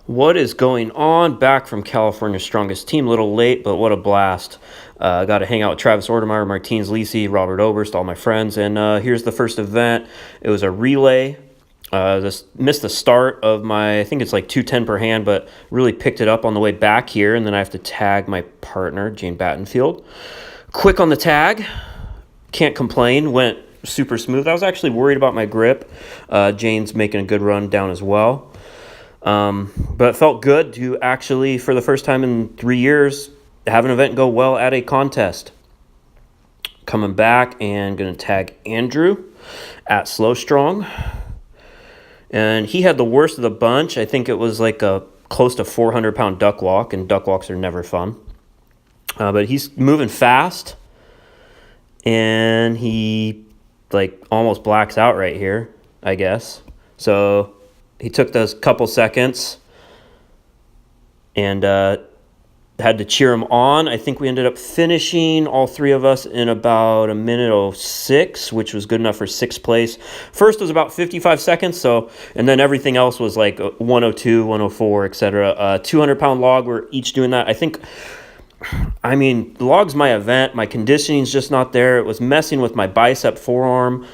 What is going on? Back from California's Strongest Team. A little late, but what a blast. Got to hang out with Travis Ordemeyer, Martins Lisi, Robert Oberst, all my friends. And here's the first event. It was a relay. Missed the start of my, I think it's like 2:10 per hand, but really picked it up on the way back here. And then I have to tag my partner, Jane Battenfield. Quick on the tag. Can't complain. Went super smooth. I was actually worried about my grip. Jane's making a good run down as well. But it felt good to actually, for the first time in 3 years, have an event go well at a contest. Coming back and going to tag Andrew at Slow Strong. And he had the worst of the bunch. I think it was like a close to 400-pound duck walk, and duck walks are never fun. But he's moving fast, and he like almost blacks out right here, I guess. So he took those couple seconds and had to cheer him on. I think we ended up finishing, all three of us, in about 1:06, which was good enough for sixth place. First was about 55 seconds, and then everything else was like 1:02, 1:04, etc. 200-pound log, we're each doing that. The log's my event. My conditioning's just not there. It was messing with my bicep forearm.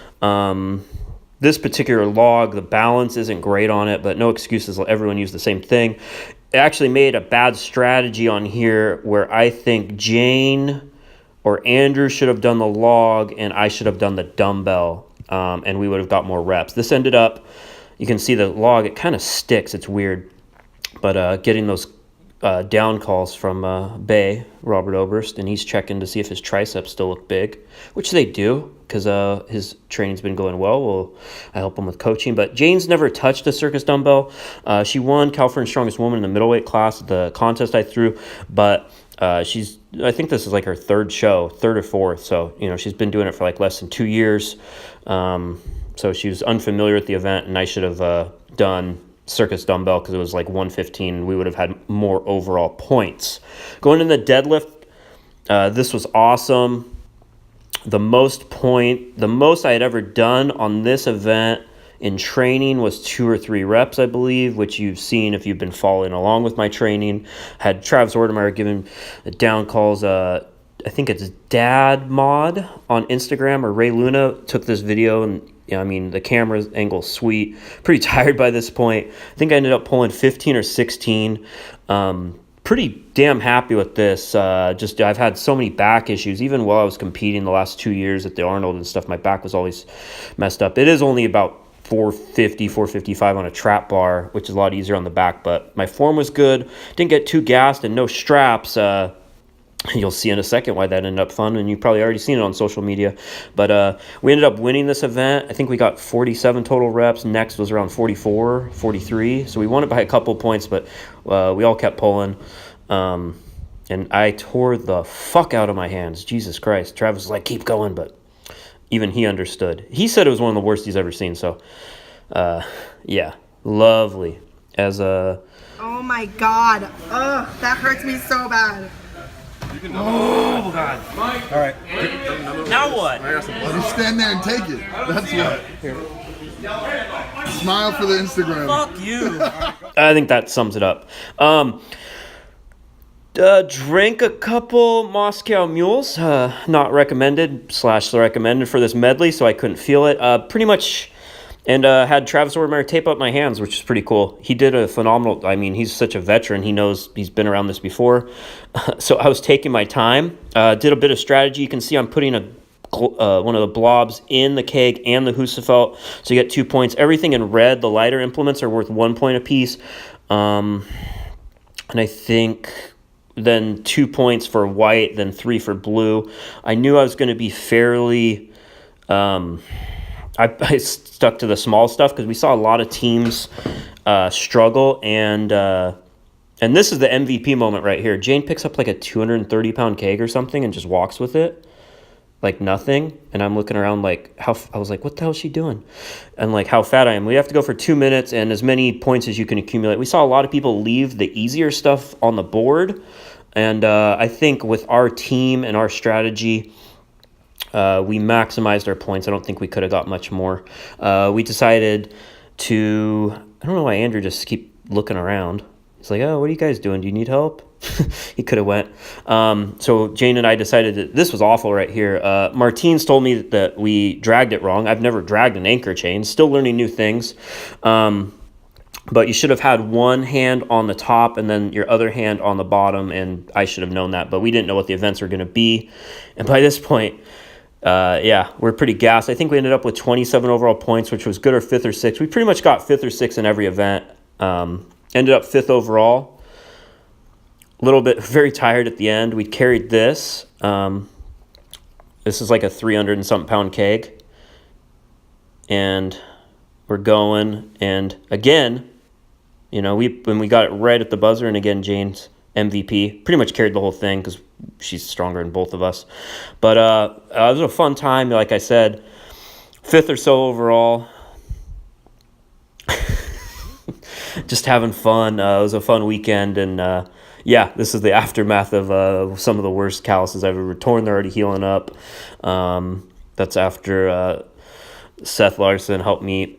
This particular log, the balance isn't great on it, but no excuses. Everyone used the same thing. It actually made a bad strategy on here where I think Jane or Andrew should have done the log and I should have done the dumbbell, and we would have got more reps. This ended up, you can see the log, it kind of sticks. It's weird. But getting those down calls from Robert Oberst, and he's checking to see if his triceps still look big, which they do because his training's been going well. I help him with coaching. But Jane's never touched a circus dumbbell. She won California's Strongest Woman in the middleweight class at the contest I threw, but I think this is like her third or fourth. So, she's been doing it for like less than 2 years. So she was unfamiliar with the event, and I should have done circus dumbbell because it was like 115. We would have had more overall points. Going in the deadlift, this was awesome. The most I had ever done on this event in training was 2 or 3 reps, I believe, which you've seen if you've been following along with my training. Had Travis Ordemeyer giving down calls. I think it's Dad Mod on Instagram, or Ray Luna took this video, and the camera angle's sweet. Pretty tired by this point. I think I ended up pulling 15 or 16. Pretty damn happy with this. I've had so many back issues. Even while I was competing the last 2 years at the Arnold and stuff, my back was always messed up. It is only about 450, 455 on a trap bar, which is a lot easier on the back. But my form was good. Didn't get too gassed and no straps. You'll see in a second why that ended up fun, and you've probably already seen it on social media. But we ended up winning this event. I think we got 47 total reps. Next was around 44, 43. So we won it by a couple points, but we all kept pulling. And I tore the fuck out of my hands. Jesus Christ. Travis was like, keep going, but even he understood. He said it was one of the worst he's ever seen. So, yeah, lovely. Oh my God. Ugh, that hurts me so bad. Oh, God. All right. Now what? Just stand there and take it. That's what. Here. Smile for the Instagram. Fuck you. I think that sums it up. Drank a couple Moscow Mules. Not recommended / recommended for this medley, so I couldn't feel it. Pretty much... And had Travis Ordemeyer tape up my hands, which is pretty cool. He did a phenomenal... he's such a veteran. He knows he's been around this before. So I was taking my time. Did a bit of strategy. You can see I'm putting one of the blobs in the keg and the Husafelt. So you get 2 points. Everything in red, the lighter implements, are worth 1 point apiece. And I think then 2 points for white, then 3 for blue. I knew I was going to be fairly... I stuck to the small stuff because we saw a lot of teams struggle, and this is the MVP moment right here. Jane picks up like a 230-pound keg or something and just walks with it like nothing, and I'm looking around like I was like, what the hell is she doing? And like how fat I am. We have to go for 2 minutes and as many points as you can accumulate. We saw a lot of people leave the easier stuff on the board, and I think with our team and our strategy, we maximized our points. I don't think we could have got much more. We decided to... I don't know why Andrew just keep looking around. He's like, oh, what are you guys doing? Do you need help? He could have went. So Jane and I decided that this was awful right here. Martins told me that we dragged it wrong. I've never dragged an anchor chain. Still learning new things. But you should have had one hand on the top and then your other hand on the bottom, and I should have known that. But we didn't know what the events were going to be. And by this point, we're pretty gassed. I think we ended up with 27 overall points, which was good, or 5th or 6th. We pretty much got 5th or 6th in every event. Ended up 5th overall. A little bit very tired at the end. We carried this. This is like a 300 and something pound keg. And we're going. And again, when we got it right at the buzzer, and again, Jane's MVP, pretty much carried the whole thing because she's stronger than both of us. But it was a fun time. Like I said, 5th or so overall. Just having fun. It was a fun weekend. And this is the aftermath of some of the worst calluses I've ever torn. They're already healing up. That's after Seth Larson helped me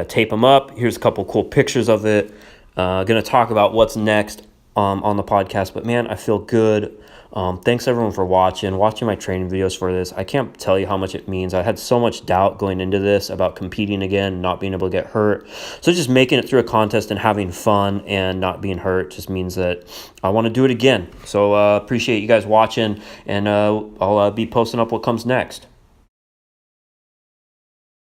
tape them up. Here's a couple cool pictures of it. Gonna talk about what's next on the podcast, but man, I feel good. Thanks everyone for watching my training videos for this. I can't tell you how much it means. I had so much doubt going into this about competing again, not being able to get hurt. So just making it through a contest and having fun and not being hurt just means that I want to do it again. So appreciate you guys watching, and I'll be posting up what comes next.